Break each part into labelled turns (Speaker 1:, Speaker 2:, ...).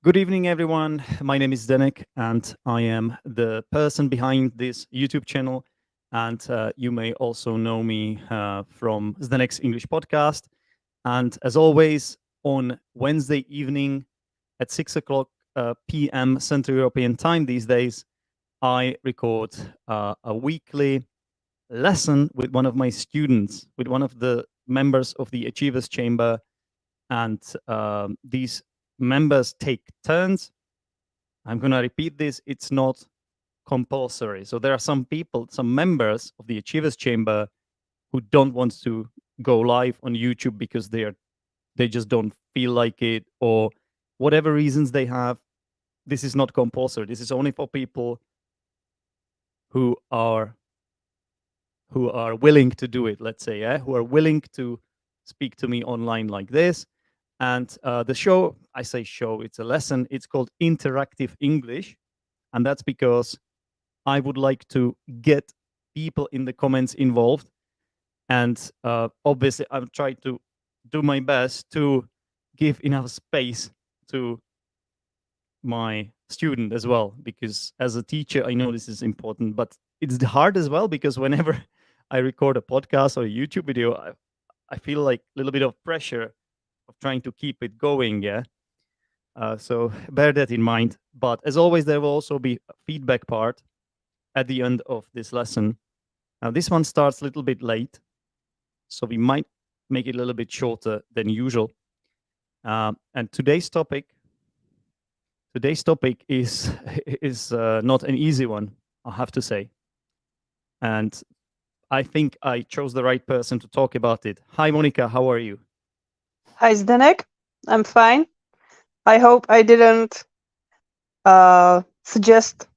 Speaker 1: Good evening, everyone. My name is Zdenek, and I am the person behind this YouTube channel. And you may also know me from Zdenek's English podcast. And as always, on Wednesday evening at 6 o'clock p.m. Central European time these days, I record a weekly lesson with one of my students, with one of the members of the Achievers Chamber. And these members take turns. I'm going to repeat this. It's not compulsory. So there are some people, some members of the Achievers Chamber who don't want to go live on YouTube because they just don't feel like it, or whatever reasons they have. This is not compulsory. This is only for people who are willing to do it, let's say, who are willing to speak to me online like this. And the show, I say show, it's a lesson. It's called Interactive English. And that's because I would like to get people in the comments involved. And obviously, I'm trying to do my best to give enough space to my student as well, because as a teacher, I know this is important, but it's hard as well, because whenever I record a podcast or a YouTube video, I feel like a little bit of pressure of trying to keep it going. Yeah. So bear that in mind. But as always, there will also be a feedback part at the end of this lesson. Now, this one starts a little bit late, so we might make it a little bit shorter than usual. And today's topic is is not an easy one, I have to say. And I think I chose the right person to talk about it. Hi, Monika, how are you?
Speaker 2: Hi, Zdenek. I'm fine. I hope I didn't suggest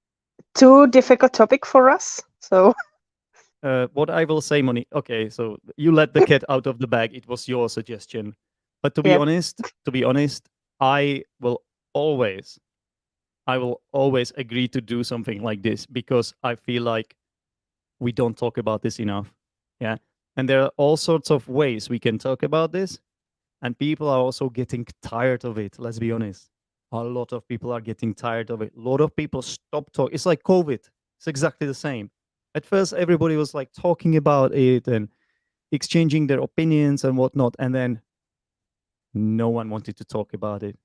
Speaker 2: too difficult topic for us. So
Speaker 1: What I will say, Monika, okay, so you let the cat out of the bag. It was your suggestion. But to be
Speaker 2: yeah,
Speaker 1: honest, I will always agree to do something like this, because I feel like we don't talk about this enough. Yeah. And there are all sorts of ways we can talk about this. And people are also getting tired of it. Let's be honest. A lot of people are getting tired of it. A lot of people stop talking. It's like COVID. It's exactly the same. At first, everybody was like talking about it and exchanging their opinions and whatnot. And then no one wanted to talk about it.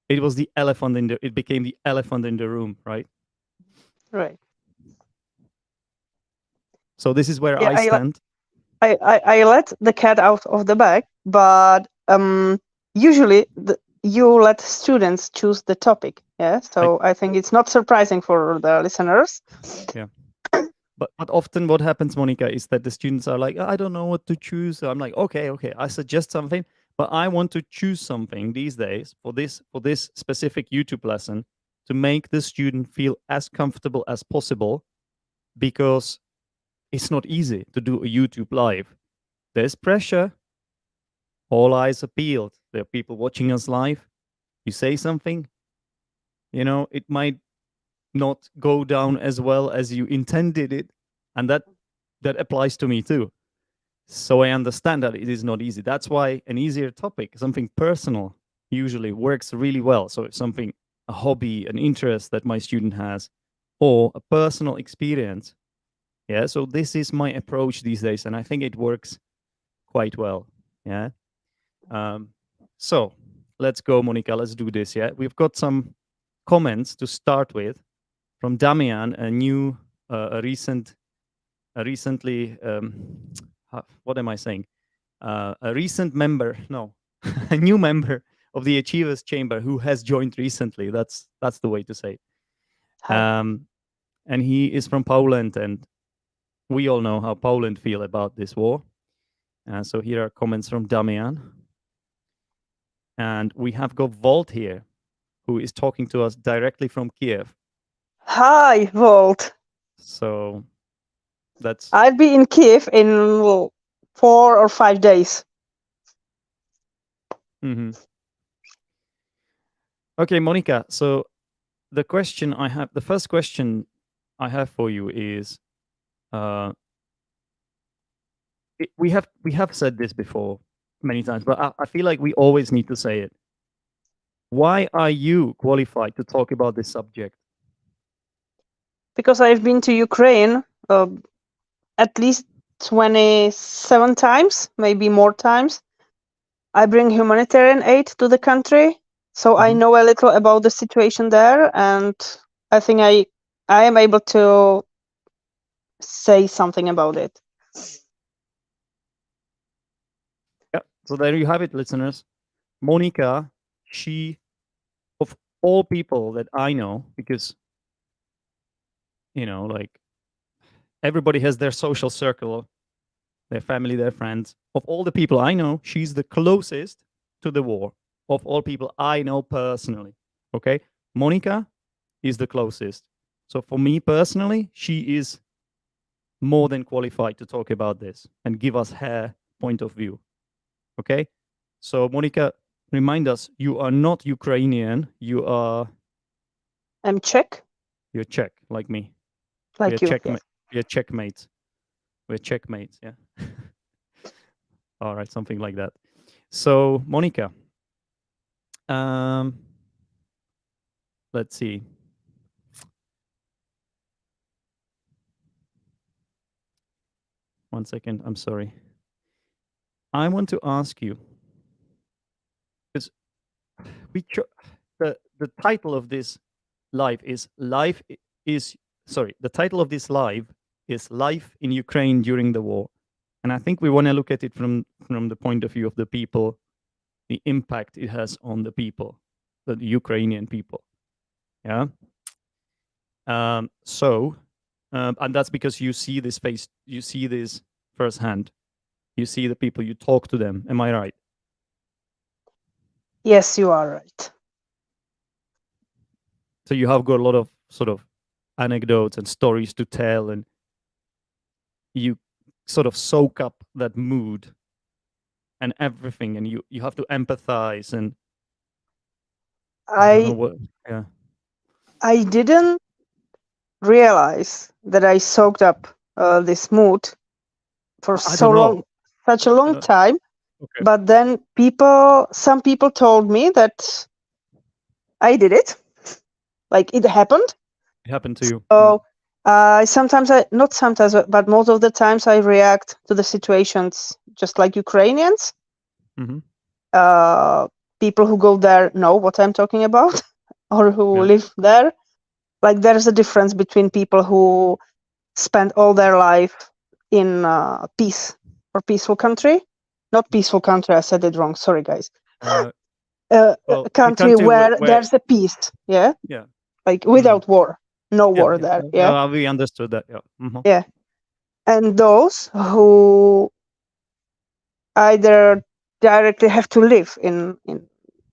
Speaker 1: It became the elephant in the room, right?
Speaker 2: right.
Speaker 1: So this is where
Speaker 2: Yeah,
Speaker 1: I stand.
Speaker 2: I let the cat out of the bag, but usually you let students choose the topic. Yeah, so I think it's not surprising for the listeners.
Speaker 1: Yeah. But often what happens, Monika, is that the students are like, I don't know what to choose. So I'm like, okay, I suggest something, but I want to choose something these days for this specific YouTube lesson to make the student feel as comfortable as possible, because it's not easy to do a YouTube live. There's pressure. All eyes are peeled. There are people watching us live. You say something, it might not go down as well as you intended it, and that applies to me too. So I understand that it is not easy. That's why an easier topic, something personal, usually works really well. So it's something, a hobby, an interest that my student has, or a personal experience. Yeah. So this is my approach these days, and I think it works quite well. Yeah. So let's go, Monika. Let's do this. Yeah. We've got some comments to start with from Damian, a recently, what am I saying? A recent member, no, a new member of the Achievers Chamber who has joined recently. That's the way to say it.
Speaker 2: Hi.
Speaker 1: And he is from Poland, and we all know how Poland feel about this war. So here are comments from Damian. And we have got Volt here, who is talking to us directly from Kiev.
Speaker 2: Hi, Volt.
Speaker 1: So that's
Speaker 2: I'll be in Kiev in 4 or 5 days.
Speaker 1: Mm-hmm. Okay, Monika. So the first question I have for you is, we have said this before many times, but I feel like we always need to say it. Why are you qualified to talk about this subject?
Speaker 2: Because I've been to Ukraine at least 27 times, maybe more times. I bring humanitarian aid to the country, so I know a little about the situation there, and I think I am able to say something about it.
Speaker 1: Yeah. So there you have it, listeners. Monika, she, of all people that I know, because, like everybody has their social circle, their family, their friends. Of all the people I know, she's the closest to the war of all people I know personally. Okay. Monika is the closest. So for me personally, she is more than qualified to talk about this and give us her point of view. Okay. So Monika, remind us, you are not Ukrainian.
Speaker 2: I'm Czech,
Speaker 1: You're Czech, like me.
Speaker 2: like you. Yes.
Speaker 1: We're checkmates. We're checkmates. Yeah. All right, something like that. So Monika, let's see. One second. I'm sorry. I want to ask you because the title of this live is the title of this live is Life in Ukraine During the War. And I think we want to look at it from the point of view of the people, the impact it has on the people, the Ukrainian people. Yeah. And that's because you see this face, you see this firsthand. You see the people, you talk to them. Am I right?
Speaker 2: Yes, you are right.
Speaker 1: So you have got a lot of sort of anecdotes and stories to tell, and you sort of soak up that mood and everything, and you have to empathize. And I don't know what. Yeah.
Speaker 2: I didn't realize that I soaked up this mood for such a long time.
Speaker 1: Okay.
Speaker 2: But then some people told me that I did it, like it happened.
Speaker 1: It happened to you.
Speaker 2: So not sometimes, but most of the times I react to the situations just like Ukrainians. People who go there know what I'm talking about, or who live there. Like there's a difference between people who spend all their life in peace or peaceful country. Not peaceful country, I said it wrong. Sorry, guys. A country where there's a peace. Yeah.
Speaker 1: Yeah.
Speaker 2: Like without war, no war there. Yeah.
Speaker 1: We understood that. Yeah.
Speaker 2: Yeah. And those who either directly have to live in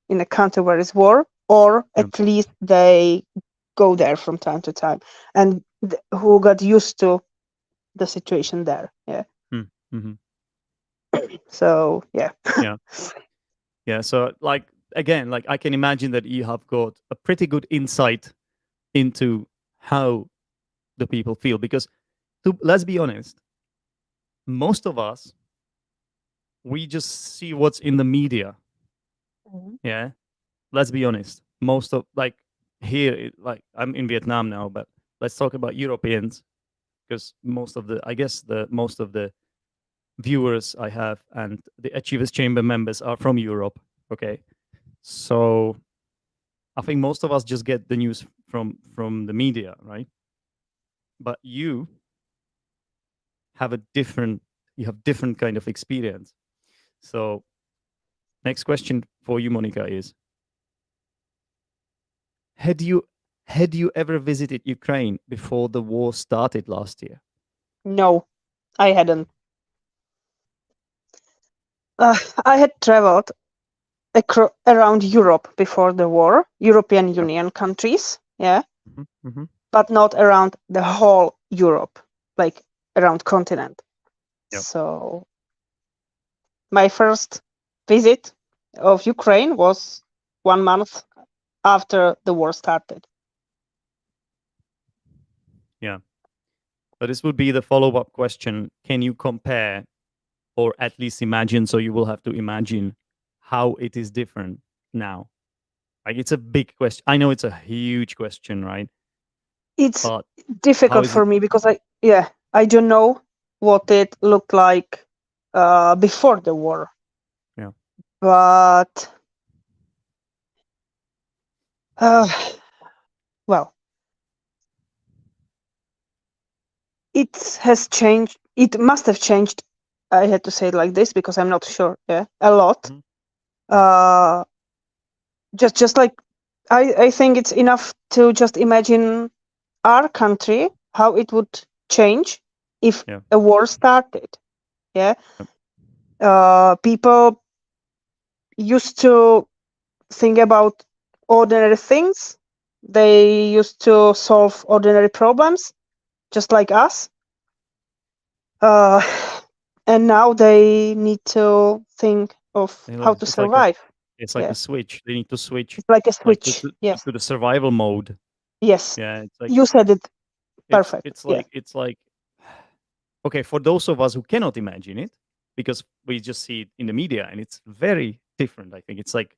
Speaker 2: a country where it's war, or at least they go there from time to time, and who got used to the situation there. Yeah. So yeah.
Speaker 1: Yeah. So again, I can imagine that you have got a pretty good insight into how the people feel, because let's be honest, most of us, we just see what's in the media. Yeah. Let's be honest. Most of here, I'm in Vietnam now, but let's talk about Europeans, because most of the viewers I have and the Achievers Chamber members are from Europe. Okay. So I think most of us just get the news from the media, right? But you have different kind of experience. So next question for you, Monika, is had you ever visited Ukraine before the war started last year?
Speaker 2: No, I hadn't. I had traveled around Europe before the war, European Union countries, yeah, but not around the whole Europe, like around continent. So my first visit of Ukraine was 1 month after the war started.
Speaker 1: Yeah. But this would be the follow-up question. Can you compare, or at least imagine, so you will have to imagine how it is different now? Like, it's a big question. I know it's a huge question, right?
Speaker 2: It's
Speaker 1: But
Speaker 2: difficult
Speaker 1: is
Speaker 2: for
Speaker 1: it?
Speaker 2: me because I don't know what it looked like before the war.
Speaker 1: Yeah.
Speaker 2: But well, it has changed. It must have changed. I had to say it like this because I'm not sure. Yeah, a lot.
Speaker 1: Mhm.
Speaker 2: Just like I think it's enough to just imagine our country, how it would change if
Speaker 1: Yeah.
Speaker 2: a war started. Yeah, people used to think about ordinary things. They used to solve ordinary problems, just like us. And now they need to think of how to
Speaker 1: It's like a
Speaker 2: survive.
Speaker 1: it's like
Speaker 2: Yeah,
Speaker 1: a switch. They need to switch,
Speaker 2: it's like a
Speaker 1: like,
Speaker 2: switch. Yes,
Speaker 1: to the survival mode.
Speaker 2: yes,
Speaker 1: Yeah. It's like
Speaker 2: you said it perfect. Yeah.
Speaker 1: it's like, okay, for those of us who cannot imagine it, because we just see it in the media, and it's very different. I think it's like,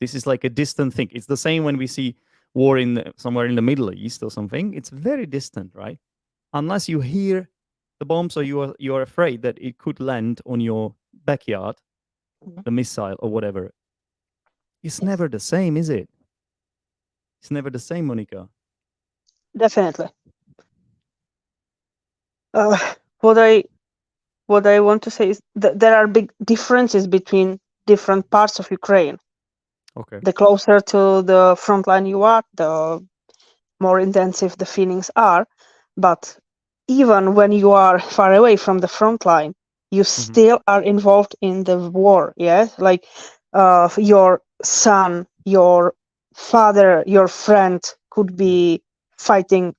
Speaker 1: this is like a distant thing. It's the same when we see war somewhere in the Middle East or something. It's very distant, right? Unless you hear the bombs, or you are afraid that it could land on your backyard,
Speaker 2: Mhm.
Speaker 1: the missile or whatever. It's
Speaker 2: Yes,
Speaker 1: never the same, is it? It's never the same, Monica.
Speaker 2: definitely. Uh, what I want to say is that there are big differences between different parts of Ukraine.
Speaker 1: Okay.
Speaker 2: The closer to the front line you are, the more intensive the feelings are. But even when you are far away from the front line, you
Speaker 1: Hmm.
Speaker 2: still are involved in the war. Yeah, like your son, your father, your friend could be fighting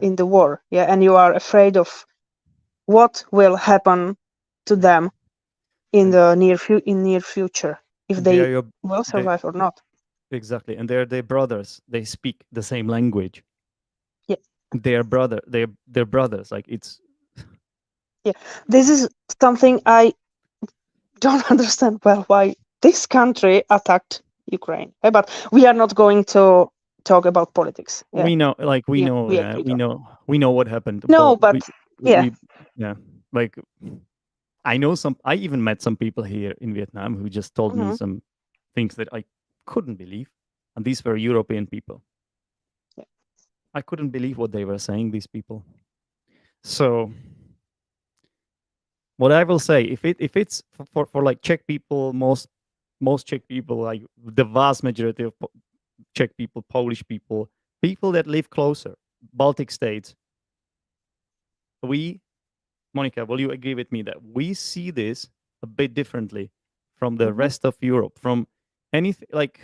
Speaker 2: in the war. Yeah, and you are afraid of what will happen to them in
Speaker 1: And
Speaker 2: the near future, if
Speaker 1: they are
Speaker 2: they
Speaker 1: your
Speaker 2: will
Speaker 1: they
Speaker 2: survive or not.
Speaker 1: exactly, and they're their brothers. They speak the same language.
Speaker 2: Yeah,
Speaker 1: They're brothers. Like, it's
Speaker 2: yeah. This is something I don't understand well, why this country attacked Ukraine. But we are not going to talk about politics. Yeah,
Speaker 1: we know, like, we
Speaker 2: yeah,
Speaker 1: know,
Speaker 2: we
Speaker 1: yeah,
Speaker 2: agreed on.
Speaker 1: we know what happened,
Speaker 2: No,
Speaker 1: but
Speaker 2: but yeah.
Speaker 1: we yeah, like, I even met some people here in Vietnam who just told me
Speaker 2: Mhm.
Speaker 1: some things that I couldn't believe, and these were European people.
Speaker 2: Yeah.
Speaker 1: I couldn't believe what they were saying, these people. So what I will say, if it's for like Czech people, most Czech people, like the vast majority of Czech people, Polish people, people that live closer, Baltic states, we, Monica, will you agree with me that we see this a bit differently from the
Speaker 2: Mhm.
Speaker 1: rest of Europe, from anything like,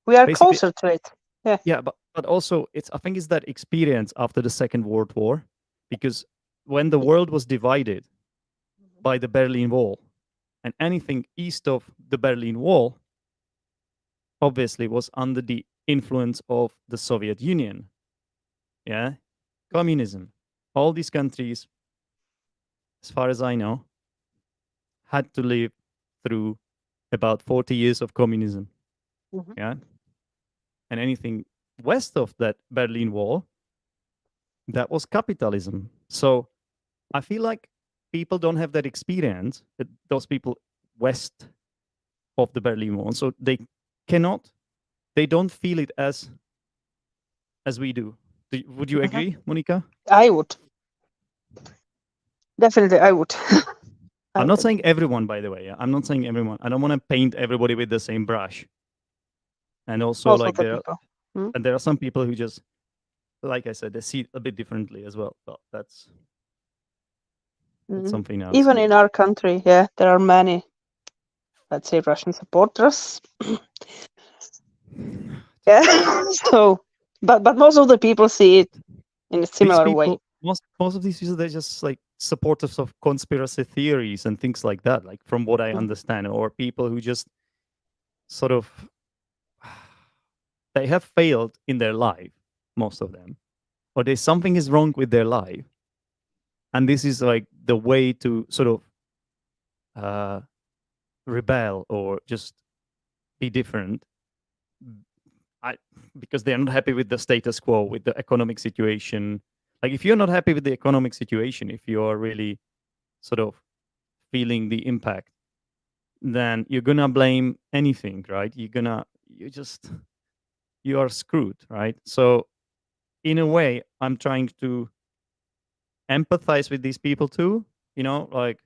Speaker 2: We are
Speaker 1: basically,
Speaker 2: closer to it. Yeah.
Speaker 1: yeah, but also I think it's that experience after the Second World War, because when the world was divided by the Berlin Wall, and anything east of the Berlin Wall obviously was under the influence of the Soviet Union. Yeah, communism. All these countries, as far as I know, had to live through about 40 years of communism.
Speaker 2: Mhm.
Speaker 1: Yeah, and anything west of that Berlin Wall, that was capitalism. So I feel like people don't have that experience. Those people west of the Berlin Wall, so cannot, they don't feel it as we do. Would you
Speaker 2: Mhm.
Speaker 1: agree, Monica?
Speaker 2: I would definitely. I would. I
Speaker 1: I'm
Speaker 2: would
Speaker 1: not
Speaker 2: agree.
Speaker 1: saying everyone, by the way. Yeah? I'm not saying everyone. I don't want to paint everybody with the same brush. And also,
Speaker 2: Most of
Speaker 1: like,
Speaker 2: the people. Mm.
Speaker 1: there are some people who just, like I said, they see it a bit differently as well. But that's
Speaker 2: Mhm.
Speaker 1: something else.
Speaker 2: Even in our country, yeah, there are many, let's say, Russian supporters. Yeah. So, but most of the people see it in a
Speaker 1: These
Speaker 2: similar way.
Speaker 1: people, most of these people, they're just like supporters of conspiracy theories and things like that. Like, from what I
Speaker 2: Mhm.
Speaker 1: understand, or people who just sort of, they have failed in their life, most of them, or there's something is wrong with their life, and this is like the way to sort of uh, rebel, or just be different, because they're not happy with the status quo, with the economic situation. Like if you're not happy with the economic situation, if you're really sort of feeling the impact, then you're gonna blame anything, right? You are screwed, right? So in a way, I'm trying to empathize with these people too, like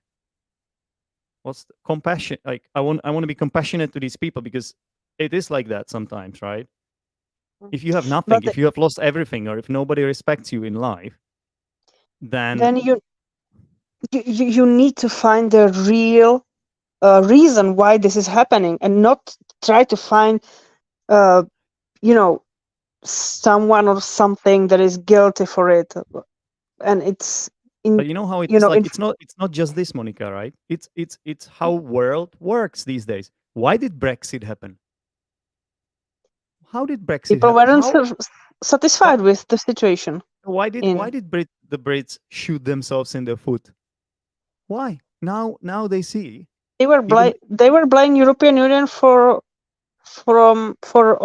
Speaker 1: what's compassion, like I want to be compassionate to these people, because it is like that sometimes, right? If you have nothing,
Speaker 2: But
Speaker 1: if you have lost everything, or if nobody respects you in life, then
Speaker 2: then you need to find the real reason why this is happening, and not try to find someone or something that is guilty for it. And it's in
Speaker 1: but you know how it
Speaker 2: you
Speaker 1: is,
Speaker 2: know
Speaker 1: like
Speaker 2: in
Speaker 1: it's not just this, Monica, right? It's how world works these days. Why did Brexit happen? How did Brexit
Speaker 2: people
Speaker 1: happen?
Speaker 2: weren't
Speaker 1: How why,
Speaker 2: satisfied with the situation.
Speaker 1: why did the Brits shoot themselves in the foot? Why? Now they see, even
Speaker 2: They were blaming European Union for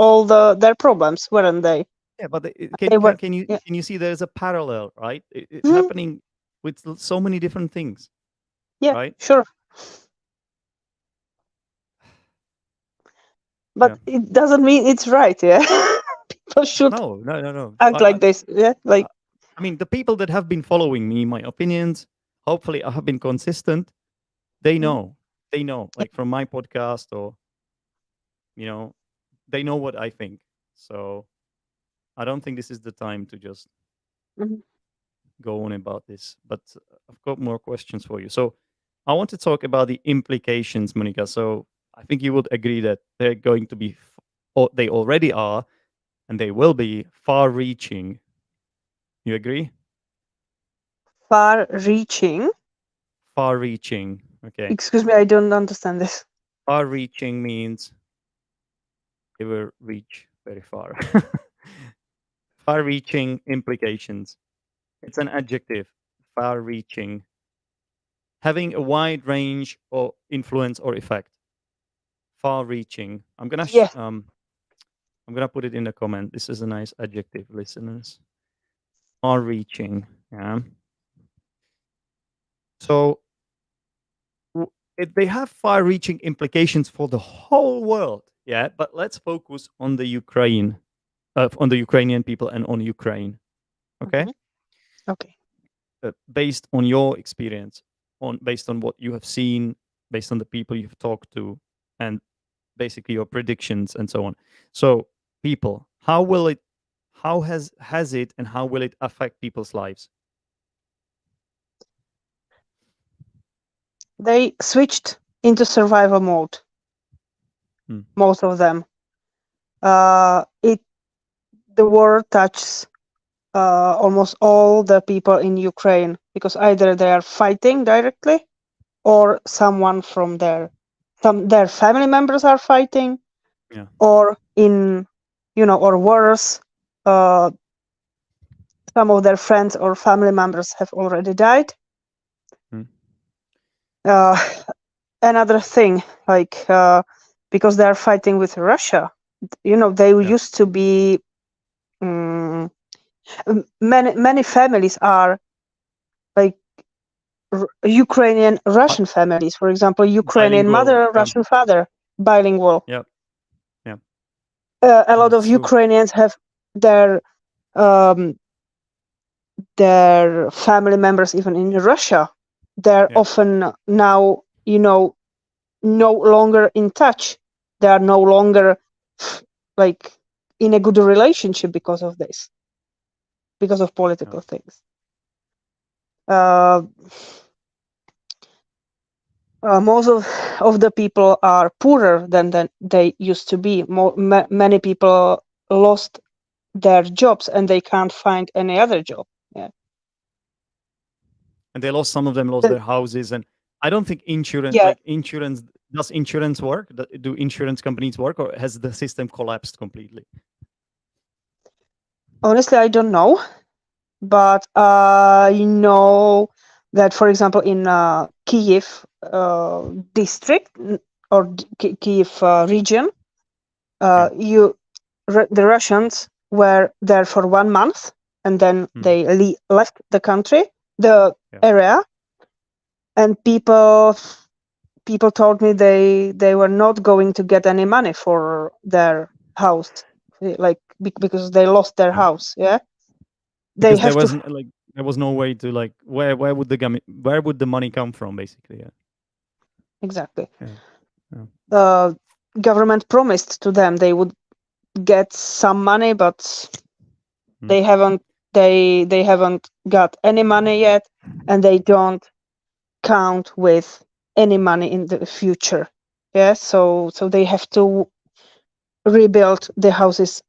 Speaker 2: all their problems, weren't they?
Speaker 1: yeah, but
Speaker 2: They were, yeah.
Speaker 1: can you see there's a parallel, right? It's
Speaker 2: Mhm.
Speaker 1: happening with so many different things,
Speaker 2: Yeah,
Speaker 1: right?
Speaker 2: sure. But
Speaker 1: Yeah.
Speaker 2: it doesn't mean it's right, yeah. People should
Speaker 1: No.
Speaker 2: act like this, yeah, like.
Speaker 1: I mean, the people that have been following me, my opinions, hopefully I have been consistent. They
Speaker 2: Mhm.
Speaker 1: know, like from my podcast, or you know, they know what I think. So I don't think this is the time to just
Speaker 2: Mhm.
Speaker 1: go on about this. But I've got more questions for you. So I want to talk about the implications, Monica. So I think you would agree that they're going to be, or they already are, and they will be far-reaching. You agree?
Speaker 2: Far-reaching.
Speaker 1: Far-reaching. Okay.
Speaker 2: Excuse me, I don't understand this.
Speaker 1: Far-reaching means it will reach very far. Far-reaching implications. It's an adjective. Far-reaching. Having a wide range of influence or effect. Far-reaching.
Speaker 2: Yes.
Speaker 1: I'm gonna put it in the comment. This is a nice adjective, listeners. Far-reaching. Yeah. So they have far-reaching implications for the whole world. Yeah. But let's focus on the Ukraine, on the Ukrainian people and on Ukraine. Okay.
Speaker 2: Mhm. Okay.
Speaker 1: Based on your experience, based on what you have seen, based on the people you've talked to, and basically your predictions and so on. So, people, how has it, and how will it affect people's lives?
Speaker 2: They switched into survival mode, most of them. The war touches almost all the people in Ukraine, because either they are fighting directly, or someone from their family members are fighting,
Speaker 1: Yeah.
Speaker 2: or or worse, some of their friends or family members have already died. Uh, Another thing, like because they are fighting with Russia, they used to be many families are like Ukrainian Russian families. For example, Ukrainian
Speaker 1: Bilingual.
Speaker 2: mother, Russian father, bilingual.
Speaker 1: Yeah. Yeah.
Speaker 2: A lot of
Speaker 1: That's true.
Speaker 2: Ukrainians have their family members even in Russia. They're often now, no longer in touch. They are no longer like in a good relationship because of this, because of political things. Most of the people are poorer than they used to be. Many people lost their jobs and they can't find any other job. Yeah.
Speaker 1: And some of them lost their houses. And I don't think
Speaker 2: Yeah.
Speaker 1: does insurance work? Do insurance companies work, or has the system collapsed completely?
Speaker 2: Honestly, I don't know, but I know that, for example, in Kiev district or Kiev region, The Russians were there for 1 month, and then they left the country, the area, and people told me they were not going to get any money for their house, like because they lost their house. Yeah, they
Speaker 1: Because
Speaker 2: have
Speaker 1: there wasn't like there was no way to like where would the money come from, basically? Yeah.
Speaker 2: Exactly.
Speaker 1: Yeah.
Speaker 2: Government promised to them they would get some money, but they haven't got any money yet, and they don't count with any money in the future. Yeah, so they have to rebuild the houses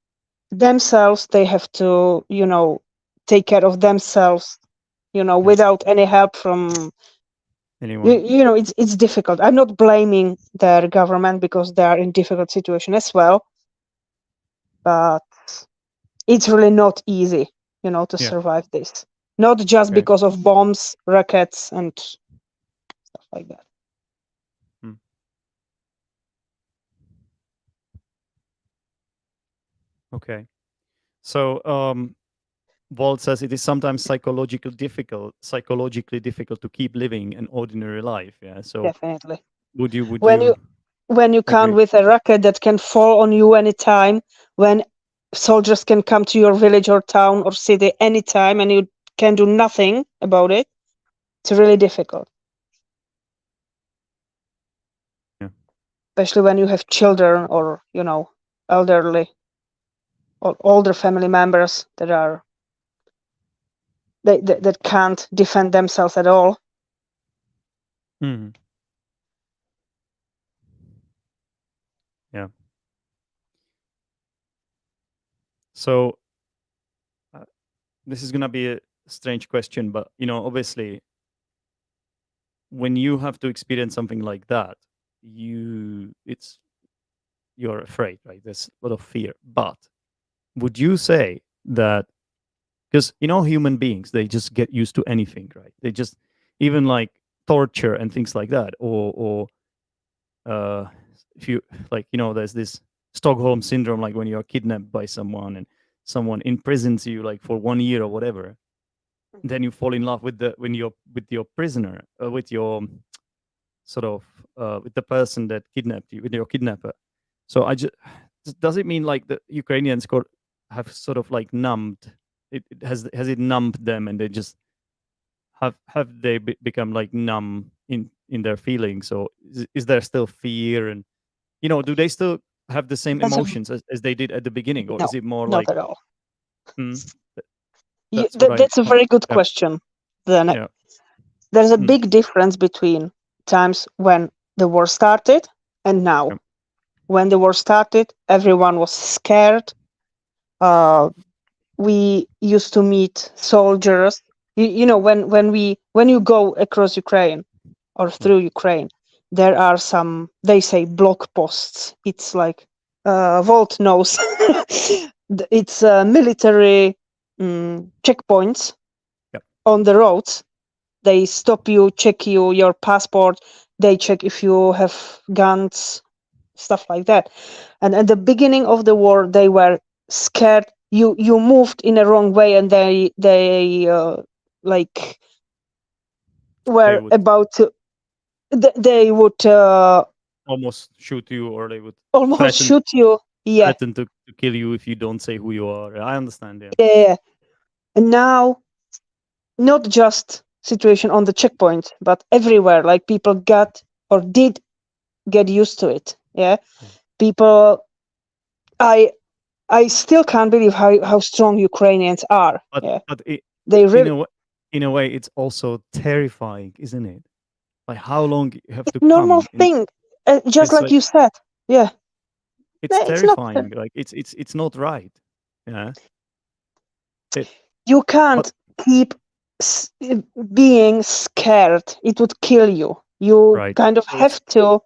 Speaker 2: themselves. They have to, take care of themselves, without any help from
Speaker 1: anyone.
Speaker 2: It's difficult. I'm not blaming their government because they are in difficult situation as well, but it's really not easy, to survive this. Not just because of bombs, rockets, and stuff like that.
Speaker 1: Okay. So Walt says it is sometimes psychologically difficult to keep living an ordinary life. Yeah. So
Speaker 2: definitely.
Speaker 1: Would you
Speaker 2: when you count with a rocket that can fall on you anytime, when soldiers can come to your village or town or city anytime and you can do nothing about it, it's really difficult.
Speaker 1: Yeah.
Speaker 2: Especially when you have children or, elderly or older family members that are that can't defend themselves at all.
Speaker 1: Yeah. So this is gonna be a strange question, but obviously, when you have to experience something like that, you're afraid, right? There's a lot of fear. But would you say that, because human beings, they just get used to anything, right? They just, even like torture and things like that, or if you like, there's this Stockholm syndrome, like when you're kidnapped by someone and someone imprisons you like for 1 year or whatever, then you fall in love with your prisoner, with your sort of with the person that kidnapped you, with your kidnapper. So does it mean like the Ukrainians have sort of like numbed it? Has it numbed them, and they just have they become like numb in their feelings? So is there still fear, and do they still have the same emotions as they did at the beginning, or
Speaker 2: no,
Speaker 1: is it more
Speaker 2: not
Speaker 1: like
Speaker 2: at all?
Speaker 1: That's
Speaker 2: a very good question. Then there's a big difference between times when the war started and now. When the war started, everyone was scared. We used to meet soldiers. When you go across Ukraine or through Ukraine, there are some, they say, block posts. It's like Volt knows. It's military checkpoints on the roads. They stop you, check your passport. They check if you have guns, stuff like that. And at the beginning of the war, they were scared. You moved in a wrong way, and they like were about to. They would
Speaker 1: almost shoot you, or they would
Speaker 2: almost shoot you. Yeah,
Speaker 1: threaten to kill you if you don't say who you are. I understand.
Speaker 2: Yeah. And now, not just situation on the checkpoint, but everywhere. Like people got or did get used to it. Yeah. People. I still can't believe how strong Ukrainians are.
Speaker 1: But
Speaker 2: they really,
Speaker 1: in a way, it's also terrifying, isn't it? Like how long you have to
Speaker 2: normal thing, just like you said. Yeah,
Speaker 1: it's terrifying. Like it's not right. Yeah.
Speaker 2: You can't keep being scared. It would kill you. You kind of have to.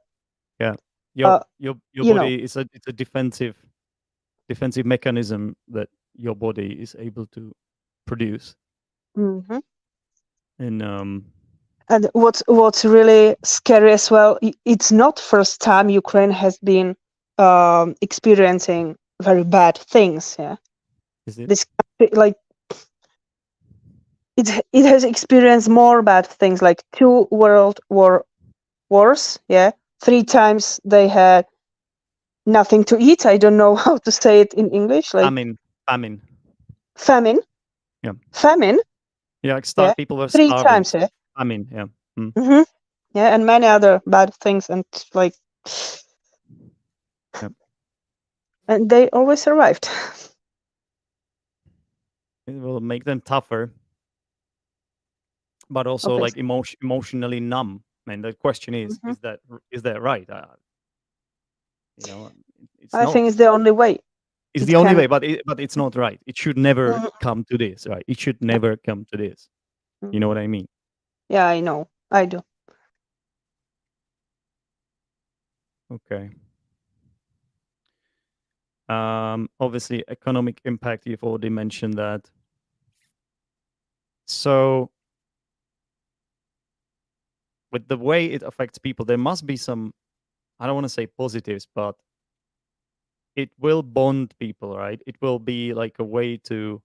Speaker 1: Yeah. Your body is it's a defensive mechanism that your body is able to produce.
Speaker 2: And what's really scary as well, it's not first time Ukraine has been experiencing very bad things. Yeah,
Speaker 1: Is it?
Speaker 2: this country, like it has experienced more bad things, like 2 world wars. Yeah, 3 times they had nothing to eat. I don't know how to say it in English. Like
Speaker 1: Famine.
Speaker 2: famine.
Speaker 1: Yeah.
Speaker 2: Famine.
Speaker 1: Yeah, like
Speaker 2: Yeah,
Speaker 1: people were
Speaker 2: 3 times.
Speaker 1: starving.
Speaker 2: Yeah.
Speaker 1: Famine. Yeah.
Speaker 2: Mm-hmm. Yeah, and many other bad things, and like,
Speaker 1: Yep.
Speaker 2: and they always survived.
Speaker 1: It will make them tougher, but also like
Speaker 2: Obviously.
Speaker 1: emotionally numb. And the question is
Speaker 2: Mhm.
Speaker 1: is that right? It's
Speaker 2: I
Speaker 1: not.
Speaker 2: think it's the only way.
Speaker 1: It's
Speaker 2: It
Speaker 1: the only
Speaker 2: can.
Speaker 1: way, but it's not right. It should never
Speaker 2: Mhm.
Speaker 1: come to this, right? It should
Speaker 2: No.
Speaker 1: never come to this. You know what I mean?
Speaker 2: Yeah, I know. I do.
Speaker 1: Okay. Obviously, economic impact. You've already mentioned that. So, with the way it affects people, there must be some. I don't want to say positives, but it will bond people, right? It will be like a way to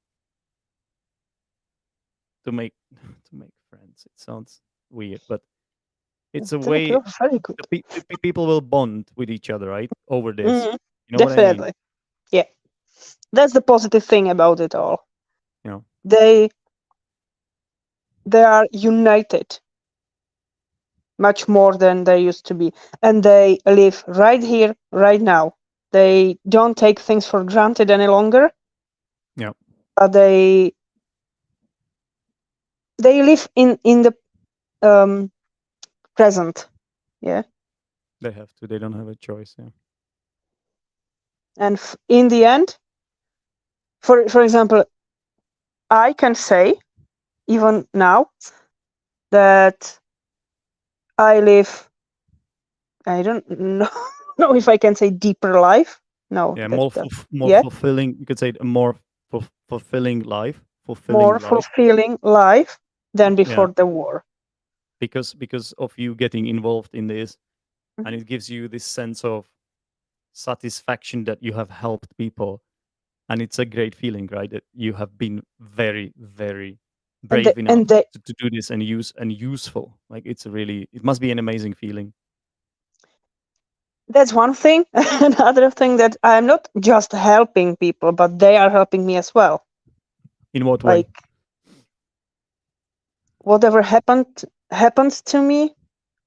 Speaker 1: make to make friends. It sounds weird, but it's a
Speaker 2: Zdenek,
Speaker 1: way
Speaker 2: you're very good.
Speaker 1: the people will bond with each other, right? Over this.
Speaker 2: Mhm.
Speaker 1: You know what I mean?
Speaker 2: Definitely. Yeah, that's the positive thing about it all.
Speaker 1: You know.
Speaker 2: They are united much more than they used to be, and they live right here, right now. They don't take things for granted any longer.
Speaker 1: Yeah.
Speaker 2: But they live in the present. Yeah.
Speaker 1: They have to. They don't have a choice. Yeah.
Speaker 2: And in the end, for example, I can say even now that I live, I don't know if I can say deeper life. No,
Speaker 1: Yeah.
Speaker 2: that
Speaker 1: More
Speaker 2: yeah,
Speaker 1: fulfilling. You could say a more fulfilling life.
Speaker 2: more
Speaker 1: Fulfilling life.
Speaker 2: fulfilling life than
Speaker 1: Yeah.
Speaker 2: before the war.
Speaker 1: Because of you getting involved in this, and
Speaker 2: Mhm.
Speaker 1: it gives you this sense of satisfaction that you have helped people, and it's a great feeling, right? That you have been very, very
Speaker 2: And
Speaker 1: brave enough
Speaker 2: they
Speaker 1: to do this and useful. Like it must be an amazing feeling.
Speaker 2: that's one thing. Another thing, that I'm not just helping people, but they are helping me as well.
Speaker 1: In what way?
Speaker 2: Like whatever happens to me,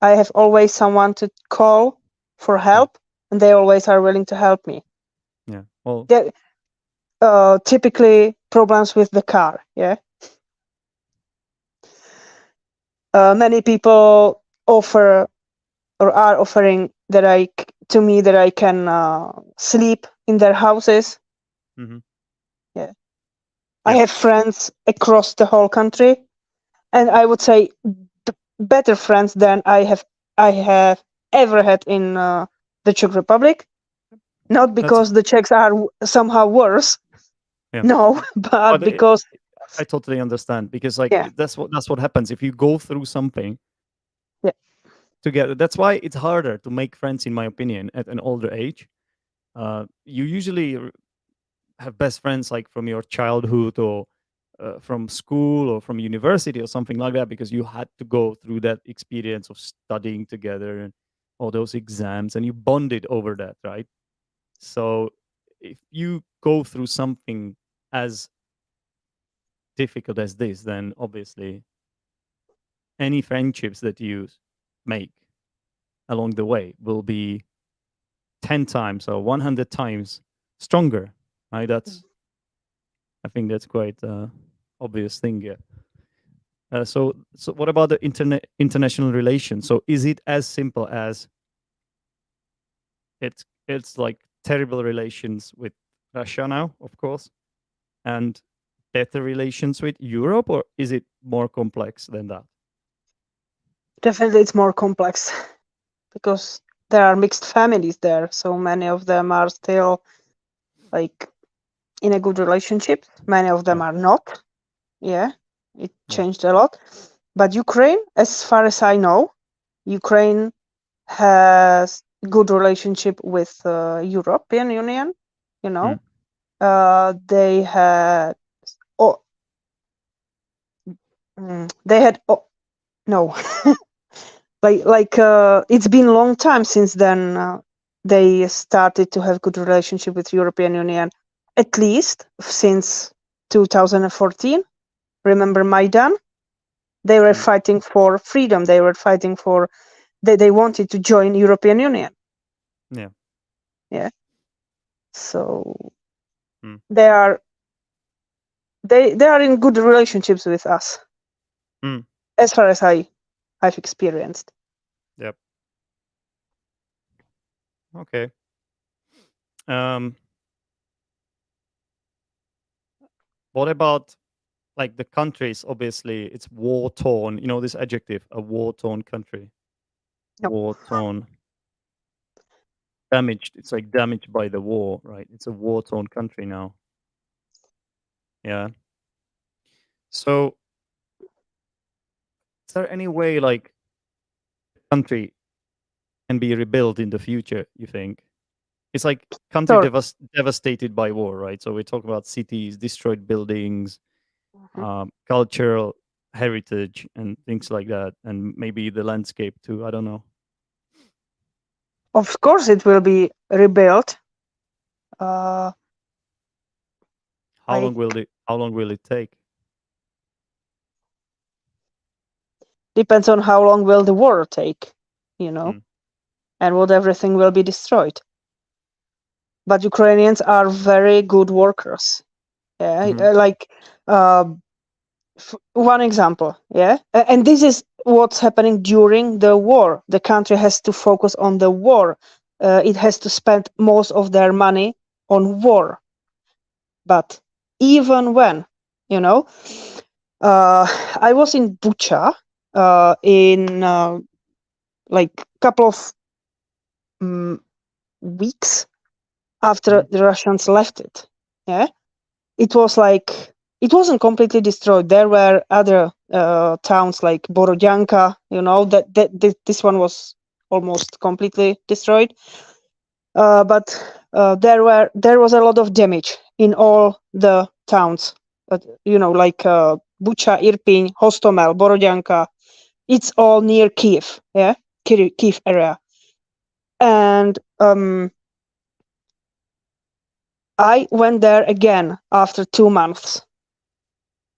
Speaker 2: I have always someone to call for help, and they always are willing to help me.
Speaker 1: Yeah. Well,
Speaker 2: There, typically problems with the car. Yeah. Many people offer or are offering to me that I can sleep in their houses.
Speaker 1: mhm.
Speaker 2: Yeah. I
Speaker 1: Yeah.
Speaker 2: have friends across the whole country, and I would say better friends than I have ever had in the Czech Republic. Not
Speaker 1: That's
Speaker 2: because the Czechs are somehow worse,
Speaker 1: yeah.
Speaker 2: no, but
Speaker 1: But
Speaker 2: because
Speaker 1: I totally understand, because like
Speaker 2: yeah,
Speaker 1: that's what happens if you go through something
Speaker 2: yeah,
Speaker 1: together. That's why it's harder to make friends, in my opinion, at an older age. You usually have best friends like from your childhood, or from school, or from university, or something like that, because you had to go through that experience of studying together and all those exams, and you bonded over that, right? So if you go through something as difficult as this, then obviously any friendships that you make along the way will be 10 times or 100 times stronger, right? I think that's quite obvious thing. Yeah. So what about the international relations? So is it as simple as it's like terrible relations with Russia now, of course, and better relations with Europe, or is it more complex than that?
Speaker 2: definitely it's more complex because there are mixed families there. So many of them are still like in a good relationship. Many of them
Speaker 1: Yeah,
Speaker 2: are not. Yeah, it
Speaker 1: yeah,
Speaker 2: changed a lot. But Ukraine, as far as I know, Ukraine has good relationship with European Union. You know, they had oh, they had no, it's been a long time since then. They started to have good relationship with European Union, at least since 2014. Remember Maidan? They were fighting for freedom. They were fighting for. They wanted to join European Union.
Speaker 1: Yeah.
Speaker 2: Yeah. So they are in good relationships with us, as far as I've experienced.
Speaker 1: Yep. Okay. What about like the countries? Obviously, it's war torn. You know this adjective, a war torn country.
Speaker 2: No.
Speaker 1: War torn. Damaged. It's like damaged by the war, right? It's a war torn country now. Yeah. So, is there any way like country can be rebuilt in the future? You think? It's like country devastated by war, right? So we talk about cities, destroyed buildings, cultural heritage, and things like that, and maybe the landscape too. I don't know.
Speaker 2: Of course, it will be rebuilt. How
Speaker 1: long will it take?
Speaker 2: Depends on how long will the war take, and what everything will be destroyed. But Ukrainians are very good workers. Yeah, one example. Yeah, and this is what's happening during the war. The country has to focus on the war. It has to spend most of their money on war. But even when, I was in Bucha in like couple of weeks after the Russians left it. Yeah, it was like it wasn't completely destroyed. There were other towns like Borodyanka. That this one was almost completely destroyed. But there was a lot of damage in all the towns. Like Bucha, Irpin, Hostomel, Borodyanka. It's all near Kiev. Yeah, Kiev area. And I went there again after 2 months.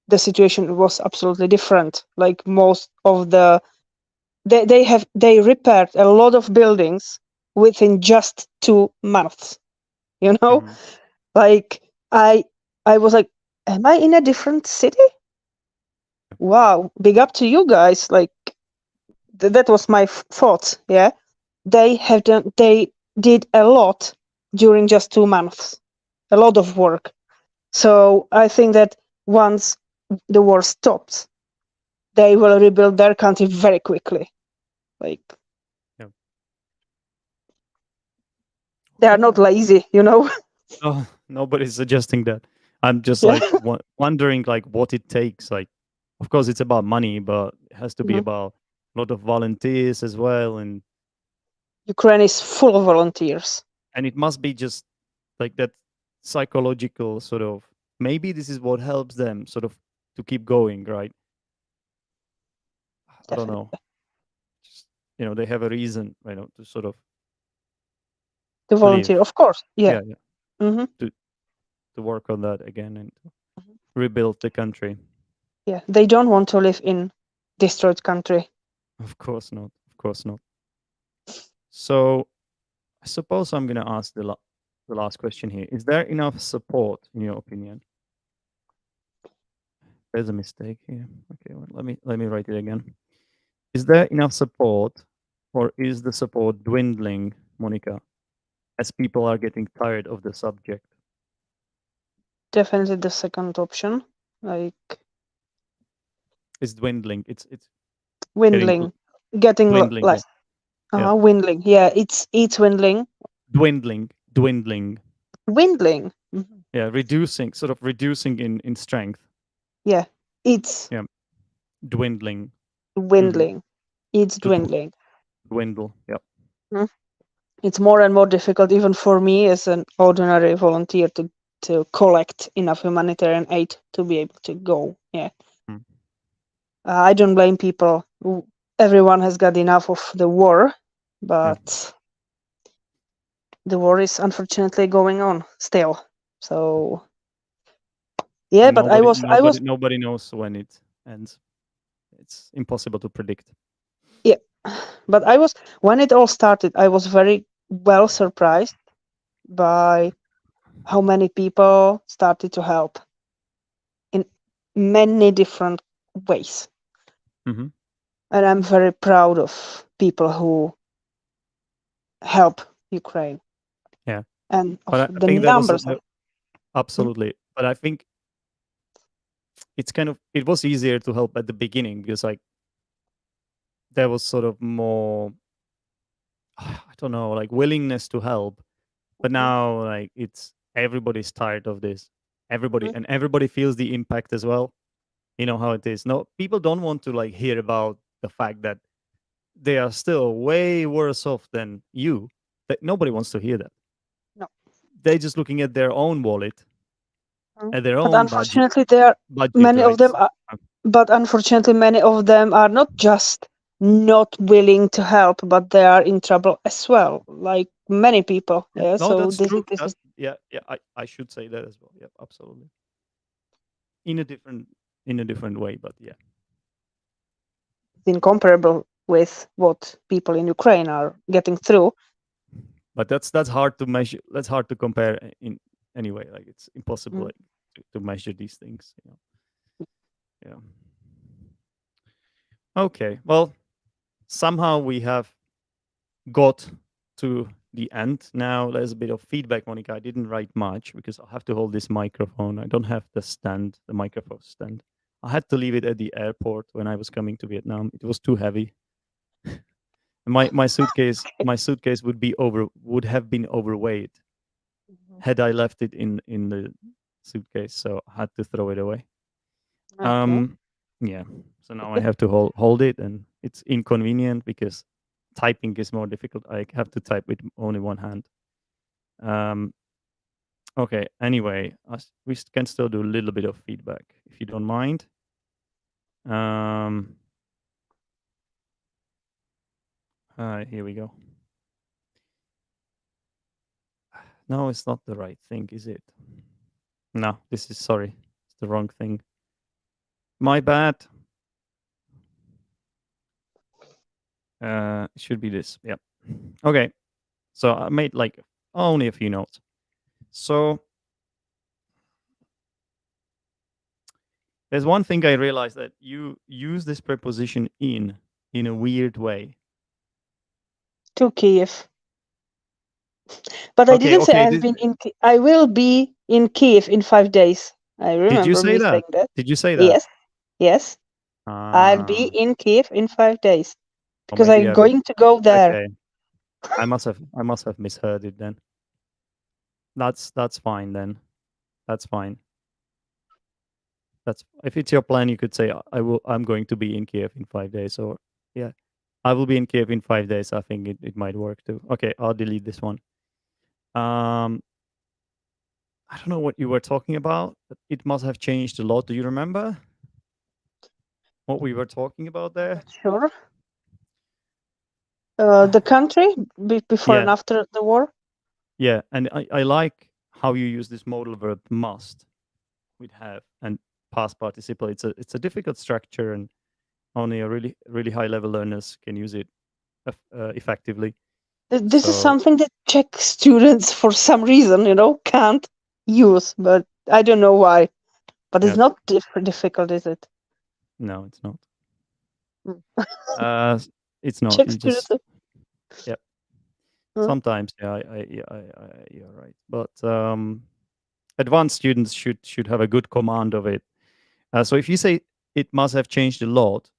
Speaker 2: The situation was absolutely different. Like most of they repaired a lot of buildings within just 2 months. Like I was like, am I in a different city? Wow, big up to you guys. Like that was my thoughts. Yeah, they did a lot during just 2 months, a lot of work. So I think that once the war stops, they will rebuild their country very quickly. Like they are not lazy,
Speaker 1: Oh, nobody's suggesting that. I'm just like wondering like what it takes. Like, of course, it's about money, but it has to be about a lot of volunteers as well, and
Speaker 2: Ukraine is full of volunteers.
Speaker 1: And it must be just like that psychological sort of. Maybe this is what helps them sort of to keep going, right? I don't know. Just, they have a reason, to sort of
Speaker 2: to volunteer,
Speaker 1: live.
Speaker 2: of course. Yeah.
Speaker 1: Mm-hmm. To work on that again and rebuild the country.
Speaker 2: Yeah, they don't want to live in destroyed country.
Speaker 1: Of course not. Of course not. So, I suppose I'm going to ask the last question here. Is there enough support, in your opinion? There's a mistake here. Okay, well, let me write it again. Is there enough support, or is the support dwindling, Monika, as people are getting tired of the subject?
Speaker 2: Definitely the second option. Like
Speaker 1: it's dwindling. It's
Speaker 2: dwindling,
Speaker 1: dwindling,
Speaker 2: less.
Speaker 1: Yeah.
Speaker 2: Dwindling. Yeah, it's dwindling.
Speaker 1: Dwindling.
Speaker 2: Dwindling. Mm-hmm.
Speaker 1: Yeah, reducing in strength.
Speaker 2: Yeah, it's
Speaker 1: dwindling.
Speaker 2: Dwindling. Mm-hmm. It's dwindling.
Speaker 1: Dwindle. Yeah.
Speaker 2: Mm-hmm. it's more and more difficult, even for me as an ordinary volunteer, to collect enough humanitarian aid to be able to go. Yeah.
Speaker 1: Mm.
Speaker 2: I don't blame people. Everyone has got enough of the war, but the war is unfortunately going on still. So yeah,
Speaker 1: And
Speaker 2: but I was
Speaker 1: nobody knows when it ends. It's impossible to predict.
Speaker 2: yeah, but I was when it all started, I was very well surprised by how many people started to help in many different ways.
Speaker 1: Hmm.
Speaker 2: And I'm very proud of people who help Ukraine.
Speaker 1: Yeah.
Speaker 2: And of
Speaker 1: But I
Speaker 2: the
Speaker 1: think that was
Speaker 2: numbers.
Speaker 1: absolutely. But I think it was easier to help at the beginning because like there was sort of more, I don't know, like willingness to help. But now like it's everybody's tired of this. Everybody feels the impact as well. You know how it is. No, people don't want to like hear about the fact that they are still way worse off than you. That nobody wants to hear that.
Speaker 2: No.
Speaker 1: They're just looking at their own wallet, at their
Speaker 2: But
Speaker 1: own
Speaker 2: unfortunately, there are
Speaker 1: budget,
Speaker 2: many of
Speaker 1: right?
Speaker 2: them are, but unfortunately, many of them are not just not willing to help, but they are in trouble as well, like many people.
Speaker 1: Yeah,
Speaker 2: Yeah.
Speaker 1: no,
Speaker 2: So
Speaker 1: that's
Speaker 2: this
Speaker 1: true.
Speaker 2: this is
Speaker 1: Yeah. I should say that as well. Yeah, absolutely. In a different way, but yeah.
Speaker 2: incomparable with what people in Ukraine are getting through.
Speaker 1: But that's hard to measure. That's hard to compare in any way. Like it's impossible like, to measure these things. You know? Yeah. Okay. Well, somehow we have got to the end. Now there's a bit of feedback, Monica. I didn't write much because I have to hold this microphone. I don't have the microphone stand. I had to leave it at the airport when I was coming to Vietnam. It was too heavy. My suitcase would have been overweight had I left it in the suitcase, so I had to throw it away.
Speaker 2: Okay.
Speaker 1: Yeah. So now I have to hold it, and it's inconvenient because typing is more difficult. I have to type with only one hand. Okay. Anyway, we can still do a little bit of feedback if you don't mind. Here we go. No, it's not the right thing, is it? No, it's the wrong thing. My bad. It should be this. Yep. Okay. So I made like only a few notes. So there's one thing I realized that you use this preposition in a weird way.
Speaker 2: To Kiev. But I didn't say I've been in. I will be in Kiev in 5 days. I
Speaker 1: Did you
Speaker 2: remember
Speaker 1: say
Speaker 2: me
Speaker 1: that?
Speaker 2: saying that.
Speaker 1: Did you say that?
Speaker 2: Yes, yes. I'll be in Kiev in 5 days because
Speaker 1: maybe
Speaker 2: I'm going to go there.
Speaker 1: Okay. I must have misheard it then. That's fine then. That's fine. That's if it's your plan, you could say I'm going to be in Kiev in 5 days, or yeah, I will be in Kiev in 5 days. I think it might work too. Okay, I'll delete this one. I don't know what you were talking about, but it must have changed a lot. Do you remember what we were talking about there?
Speaker 2: Sure. The country before and after the war.
Speaker 1: Yeah, and I like how you use this modal verb must with have and past participle. It's a difficult structure, and only a really high level learners can use it effectively.
Speaker 2: This is something that Czech students, for some reason, can't use, but I don't know why. But it's not difficult, is it?
Speaker 1: No, it's not. It's not.
Speaker 2: Czech
Speaker 1: You
Speaker 2: students.
Speaker 1: just yeah. Sometimes, yeah, you're right. But advanced students should have a good command of it. So if you say it must have changed a lot,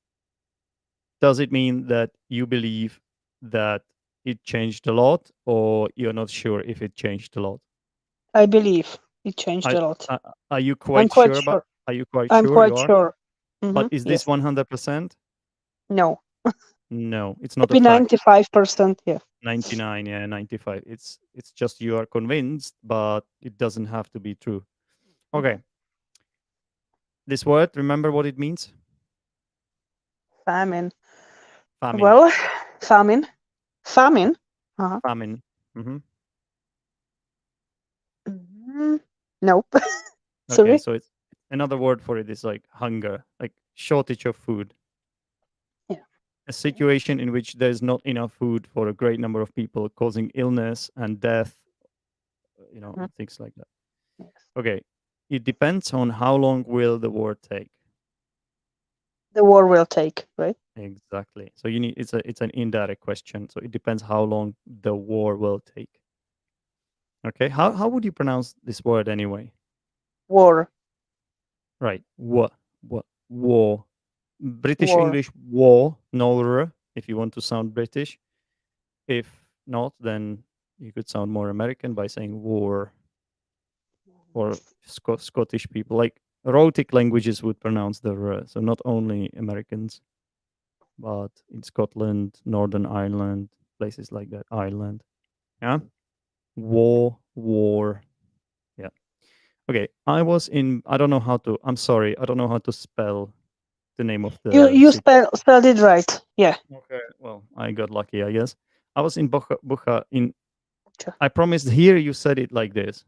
Speaker 1: does it mean that you believe that it changed a lot, or you're not sure if it changed a lot?
Speaker 2: I believe it changed a lot.
Speaker 1: Are you quite sure about? Are you quite
Speaker 2: I'm
Speaker 1: sure?
Speaker 2: quite sure.
Speaker 1: But is this 100%?
Speaker 2: No.
Speaker 1: No, it's not
Speaker 2: Maybe 95%. Yeah.
Speaker 1: 99, yeah, 95. It's just you are convinced, but it doesn't have to be true. Okay. This word, remember what it means?
Speaker 2: Famine.
Speaker 1: Famine.
Speaker 2: Well, famine. Famine.
Speaker 1: Famine. Hmm.
Speaker 2: Nope.
Speaker 1: Okay,
Speaker 2: Sorry.
Speaker 1: so it's another word for it is like hunger, like shortage of food.
Speaker 2: Yeah.
Speaker 1: A situation in which there's not enough food for a great number of people, causing illness and death, things like that.
Speaker 2: Yes.
Speaker 1: Okay. It depends on how long will the war take.
Speaker 2: The war will take, right?
Speaker 1: Exactly. So it's an indirect question. So it depends how long the war will take. Okay. How would you pronounce this word anyway?
Speaker 2: War.
Speaker 1: Right. What? War. British
Speaker 2: War.
Speaker 1: English war, no r, if you want to sound British. If not, then you could sound more American by saying war. Or Scottish people, like rhotic languages would pronounce the r. So not only Americans, but in Scotland, Northern Ireland, places like that, Ireland. Yeah. War. Yeah. Okay. I don't know how to, I'm sorry, I don't know how to spell the name of the
Speaker 2: You
Speaker 1: city.
Speaker 2: spelled it right. Yeah.
Speaker 1: Okay. Well, I got lucky, I guess. I was in Bucha in,
Speaker 2: Bucha.
Speaker 1: I promised here you said it like this.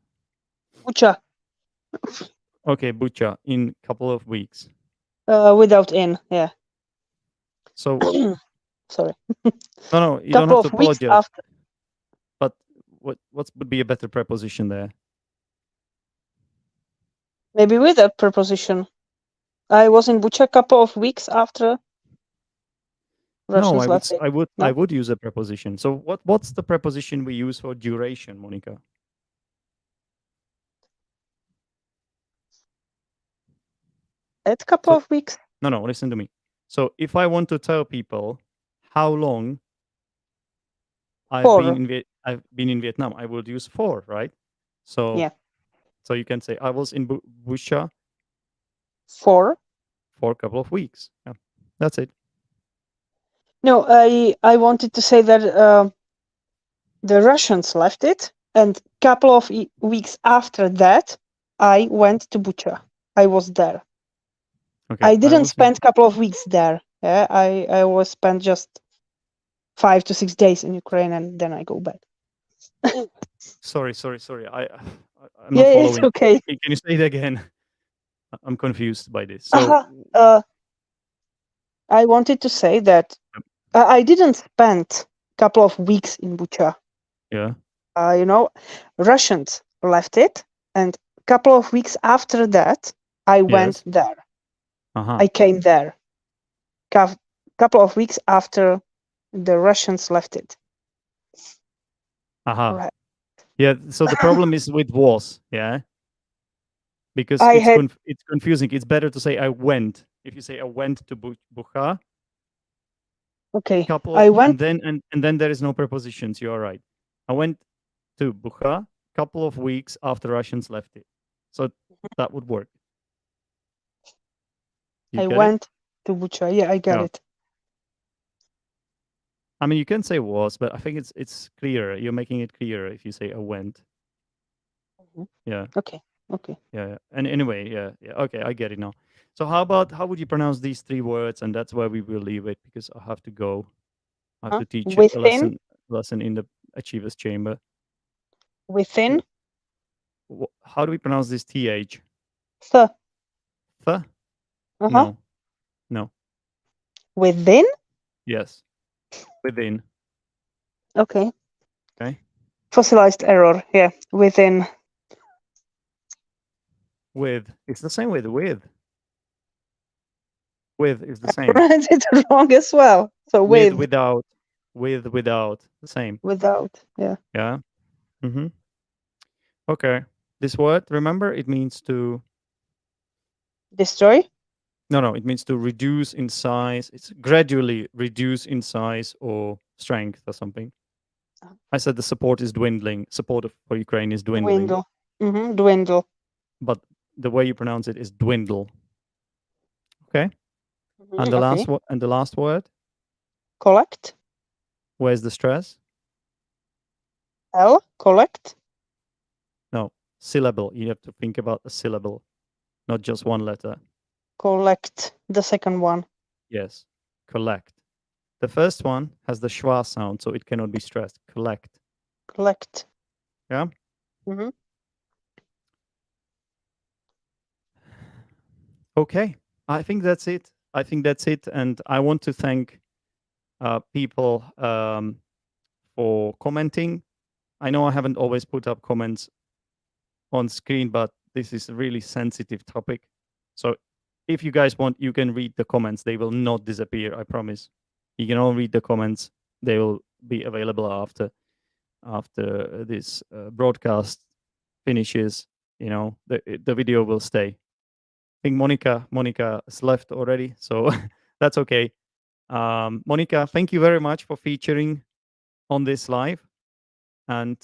Speaker 2: Bucha.
Speaker 1: Okay, Bucha, in a couple of weeks.
Speaker 2: Without in. Yeah.
Speaker 1: So,
Speaker 2: Sorry.
Speaker 1: no, you don't
Speaker 2: Couple
Speaker 1: have to
Speaker 2: of weeks
Speaker 1: apologize.
Speaker 2: after.
Speaker 1: But what would be a better preposition there?
Speaker 2: Maybe with a preposition. I was in Bucha a couple of weeks after
Speaker 1: No,
Speaker 2: Russians left it.
Speaker 1: I would use a preposition. So what's the preposition we use for duration, Monika?
Speaker 2: A couple
Speaker 1: So
Speaker 2: of weeks.
Speaker 1: no, listen to me. So if I want to tell people how long I've been in Vietnam, I would use for, right? So
Speaker 2: Yeah.
Speaker 1: so you can say I was in Bucha
Speaker 2: For.
Speaker 1: for a couple of weeks. Yeah, that's it.
Speaker 2: No, I wanted to say that the Russians left it, and couple of weeks after that, I went to Bucha. I was there.
Speaker 1: Okay.
Speaker 2: I didn't spend a couple of weeks there. Yeah, I was spent just 5 to 6 days in Ukraine, and then I go back.
Speaker 1: Sorry. I'm not
Speaker 2: Yeah,
Speaker 1: following.
Speaker 2: it's okay.
Speaker 1: Can you say it again? I'm confused by this. So
Speaker 2: I wanted to say that I didn't spend a couple of weeks in Bucha.
Speaker 1: yeah.
Speaker 2: Russians left it, and a couple of weeks after that, I went there. I came there. Couple of weeks after the Russians left it. Right.
Speaker 1: Yeah. So the problem is with was, yeah, because it's confusing. It's better to say I went. If you say I went to Bucha,
Speaker 2: okay,
Speaker 1: I went, and then there is no prepositions. You are right. I went to Bucha couple of weeks after Russians left it, so that would work.
Speaker 2: I went to Bucha. Yeah, I got it.
Speaker 1: I mean, you can say was, but I think it's clearer. You're making it clearer if you say I went. Yeah.
Speaker 2: Okay.
Speaker 1: Yeah. And anyway, yeah. Okay, I get it now. So how would you pronounce these three words? And that's where we will leave it because I have to go. I have to teach a lesson in the Achievers Chamber.
Speaker 2: Within.
Speaker 1: How do we pronounce this th?
Speaker 2: Th.
Speaker 1: Th? No.
Speaker 2: Within?
Speaker 1: Yes. Within.
Speaker 2: Okay.
Speaker 1: Fossilized
Speaker 2: error. Yeah. Within.
Speaker 1: With. It's the same with with. With is the same.
Speaker 2: I pronounced it wrong as well. So
Speaker 1: without. The same.
Speaker 2: Without. Yeah.
Speaker 1: Yeah. Mm-hmm. Okay. This word, remember, it means to
Speaker 2: destroy?
Speaker 1: No, it means to reduce in size. It's gradually reduce in size or strength or something. I said the support is dwindling. Support for Ukraine is dwindling.
Speaker 2: Dwindle.
Speaker 1: But the way you pronounce it is dwindle. Okay. And the last word?
Speaker 2: Collect.
Speaker 1: Where's the stress?
Speaker 2: L, collect.
Speaker 1: No, syllable. You have to think about a syllable, not just one letter.
Speaker 2: Collect, the second one.
Speaker 1: Yes, collect. The first one has the schwa sound, so it cannot be stressed. Collect.
Speaker 2: Collect.
Speaker 1: Yeah.
Speaker 2: Mm-hmm.
Speaker 1: Okay, I think that's it. And I want to thank people for commenting. I know I haven't always put up comments on screen, but this is a really sensitive topic. So if you guys want, you can read the comments. They will not disappear, I promise. You can all read the comments. They will be available after this broadcast finishes. You know, the video will stay. I think Monika has left already, so that's okay. Monika, thank you very much for featuring on this live. And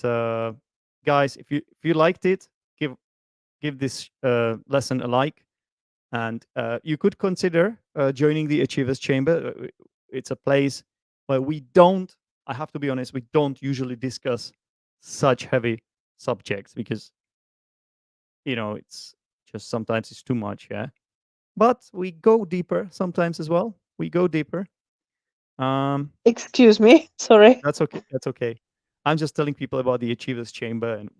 Speaker 1: guys, if you liked it, give this lesson a like, and you could consider joining the Achievers Chamber. It's a place where I have to be honest, we don't usually discuss such heavy subjects because, you know, it's just sometimes it's too much, yeah. But we go deeper sometimes as well. We go deeper.
Speaker 2: Excuse me, sorry.
Speaker 1: That's okay. That's okay. I'm just telling people about the Achievers Chamber and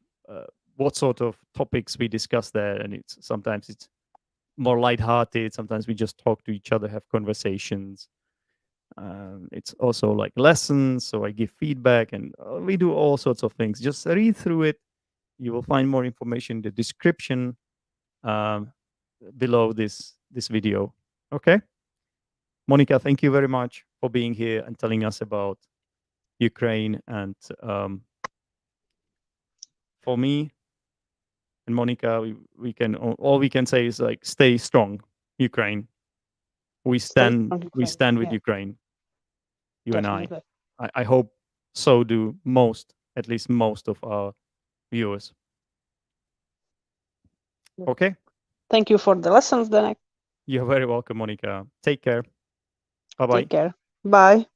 Speaker 1: what sort of topics we discuss there. And sometimes it's more lighthearted. Sometimes we just talk to each other, have conversations. It's also like lessons, so I give feedback, and we do all sorts of things. Just read through it. You will find more information in the description below this video. Okay, Monika, thank you very much for being here and telling us about Ukraine. And for me and Monika, we can all we can say is like stay strong, Ukraine. We stand with Ukraine. You
Speaker 2: Definitely.
Speaker 1: and I hope so do at least most of our viewers. Okay.
Speaker 2: Thank you for the lessons, Zdenek.
Speaker 1: You're very welcome, Monika. Take care. Bye-bye.
Speaker 2: Take care. Bye.